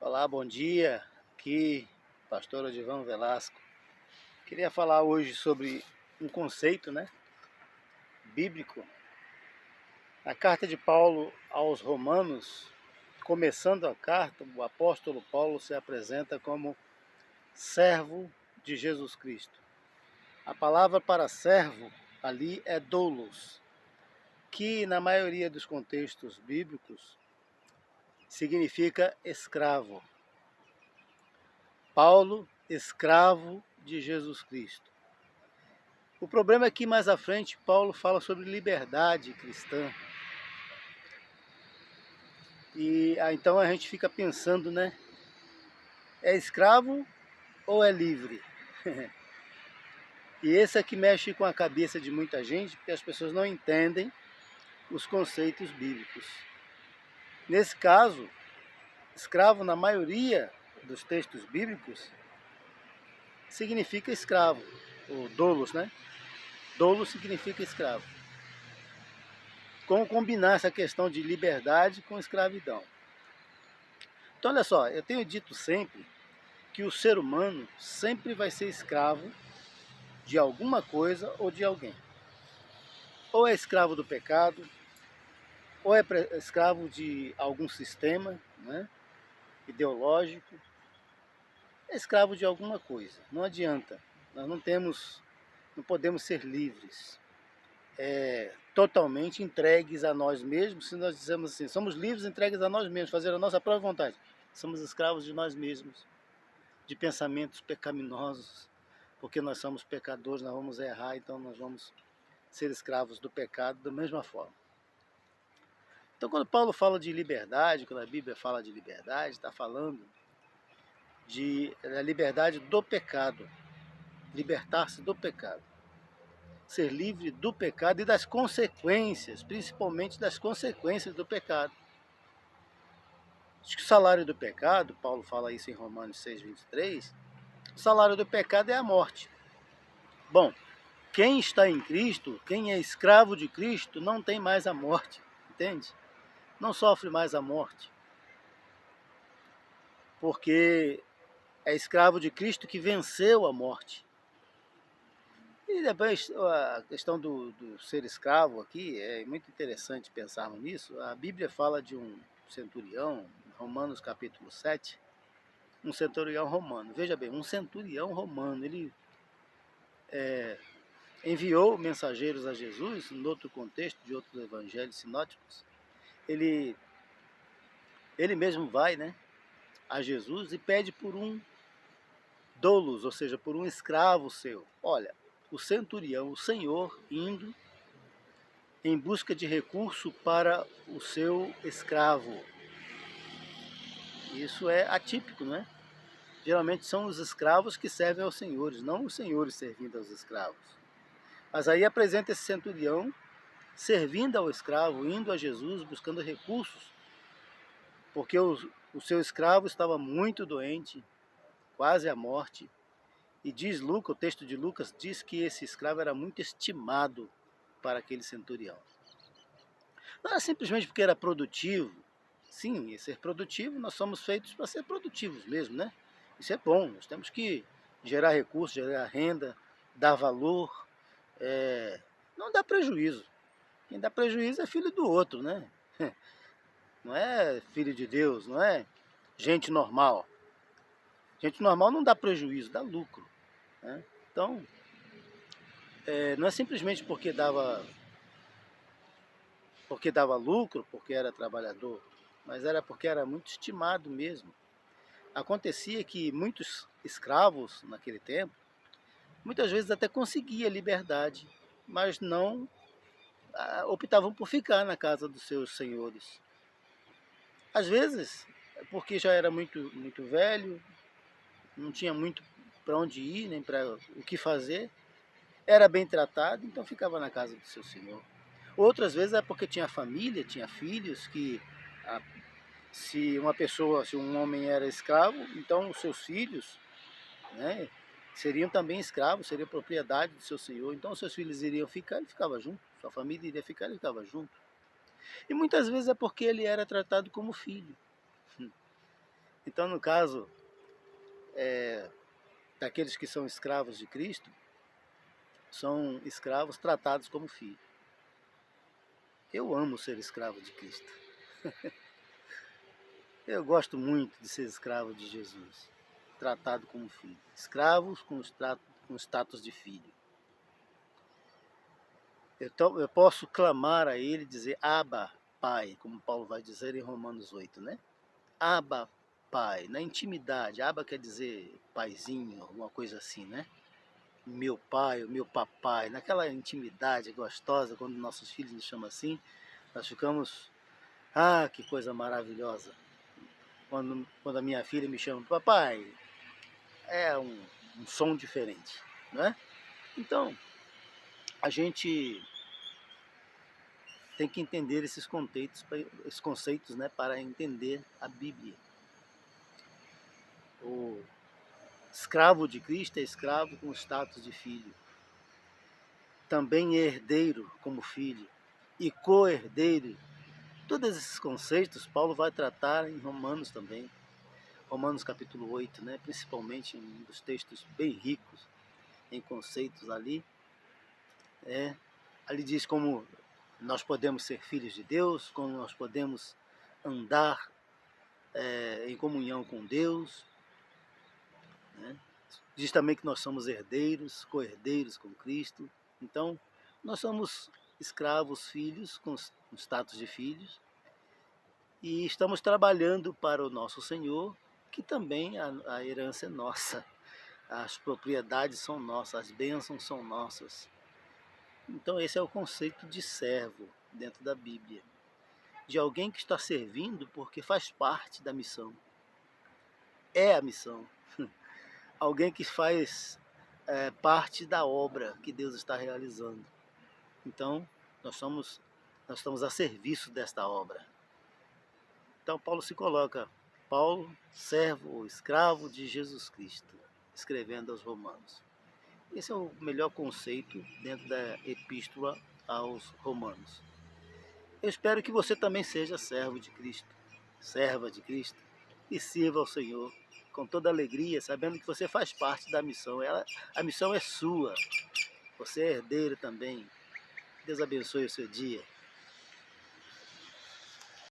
Olá, bom dia. Aqui, pastor Odivan Velasco. Queria falar hoje sobre um conceito, bíblico. Na carta de Paulo aos Romanos, começando a carta, o apóstolo Paulo se apresenta como servo de Jesus Cristo. A palavra para servo ali é doulos, que na maioria dos contextos bíblicos significa escravo. Paulo, escravo de Jesus Cristo. O problema é que mais à frente Paulo fala sobre liberdade cristã. E então a gente fica pensando, é escravo ou é livre? E esse é que mexe com a cabeça de muita gente, porque as pessoas não entendem os conceitos bíblicos. Nesse caso, escravo na maioria dos textos bíblicos significa escravo, ou doulos, Doulos significa escravo. Como combinar essa questão de liberdade com escravidão? Então, olha só, eu tenho dito sempre que o ser humano sempre vai ser escravo de alguma coisa ou de alguém. Ou é escravo do pecado, ou é escravo de algum sistema, ideológico, é escravo de alguma coisa. Não adianta, nós não podemos ser livres, totalmente entregues a nós mesmos. Se nós dizemos assim, somos livres, entregues a nós mesmos, fazer a nossa própria vontade, somos escravos de nós mesmos, de pensamentos pecaminosos, porque nós somos pecadores, nós vamos errar, então nós vamos ser escravos do pecado da mesma forma. Então, quando Paulo fala de liberdade, quando a Bíblia fala de liberdade, está falando da liberdade do pecado, libertar-se do pecado, ser livre do pecado e das consequências, principalmente das consequências do pecado. Diz que o salário do pecado, Paulo fala isso em Romanos 6:23, o salário do pecado é a morte. Bom, quem está em Cristo, quem é escravo de Cristo, não tem mais a morte, entende? Não sofre mais a morte, porque é escravo de Cristo que venceu a morte. E depois a questão do ser escravo aqui, é muito interessante pensarmos nisso. A Bíblia fala de um centurião, Romanos capítulo 7, um centurião romano. Veja bem, um centurião romano, ele enviou mensageiros a Jesus, em outro contexto, de outros evangelhos sinóticos. Ele mesmo vai, a Jesus e pede por um doulos, ou seja, por um escravo seu. Olha, o centurião, o senhor, indo em busca de recurso para o seu escravo. Isso é atípico, Geralmente são os escravos que servem aos senhores, não os senhores servindo aos escravos. Mas aí apresenta esse centurião servindo ao escravo, indo a Jesus, buscando recursos, porque o seu escravo estava muito doente, quase à morte. E diz Lucas, o texto de Lucas diz que esse escravo era muito estimado para aquele centurião. Não era simplesmente porque era produtivo. Sim, ser produtivo, nós somos feitos para ser produtivos mesmo, Isso é bom, nós temos que gerar recursos, gerar renda, dar valor, não dá prejuízo. Quem dá prejuízo é filho do outro, Não é filho de Deus, não é gente normal. Gente normal não dá prejuízo, dá lucro. Então, não é simplesmente porque dava lucro, porque era trabalhador, mas era porque era muito estimado mesmo. Acontecia que muitos escravos naquele tempo, muitas vezes até conseguia liberdade, mas não optavam por ficar na casa dos seus senhores. Às vezes, porque já era muito, muito velho, não tinha muito para onde ir, nem para o que fazer, era bem tratado, então ficava na casa do seu senhor. Outras vezes é porque tinha família, tinha filhos, que se um homem era escravo, então os seus filhos, seriam também escravos, seria propriedade do seu senhor. Então seus filhos iriam ficar, ele ficava junto. Sua família iria ficar, ele ficava junto. E muitas vezes é porque ele era tratado como filho. Então, no caso daqueles que são escravos de Cristo, são escravos tratados como filho. Eu amo ser escravo de Cristo. Eu gosto muito de ser escravo de Jesus, tratado como filho. Escravos com status de filho. Então, eu posso clamar a ele e dizer Abba, Pai, como Paulo vai dizer em Romanos 8, né? Abba, Pai, na intimidade. Abba quer dizer paizinho, alguma coisa assim, né? Meu pai, o meu papai, naquela intimidade gostosa, quando nossos filhos nos chamam assim, nós ficamos, que coisa maravilhosa. Quando a minha filha me chama, papai, é um som diferente, né? Então, a gente tem que entender esses conceitos, né, para entender a Bíblia. O escravo de Cristo é escravo com status de filho. Também é herdeiro como filho e co-herdeiro. Todos esses conceitos Paulo vai tratar em Romanos também. Romanos capítulo 8, né, principalmente um dos textos bem ricos em conceitos ali. Ali diz como nós podemos ser filhos de Deus, como nós podemos andar em comunhão com Deus. Né? Diz também que nós somos herdeiros, co-herdeiros com Cristo. Então, nós somos escravos, filhos, com status de filhos, e estamos trabalhando para o nosso Senhor, que também a herança é nossa, as propriedades são nossas, as bênçãos são nossas. Então esse é o conceito de servo dentro da Bíblia, de alguém que está servindo porque faz parte da missão, é a missão, alguém que faz parte da obra que Deus está realizando. Então nós estamos a serviço desta obra. Então Paulo se coloca, Paulo, servo ou escravo de Jesus Cristo, escrevendo aos Romanos. Esse é o melhor conceito dentro da epístola aos Romanos. Eu espero que você também seja servo de Cristo, serva de Cristo, e sirva ao Senhor com toda alegria, sabendo que você faz parte da missão. A missão é sua, você é herdeiro também. Deus abençoe o seu dia.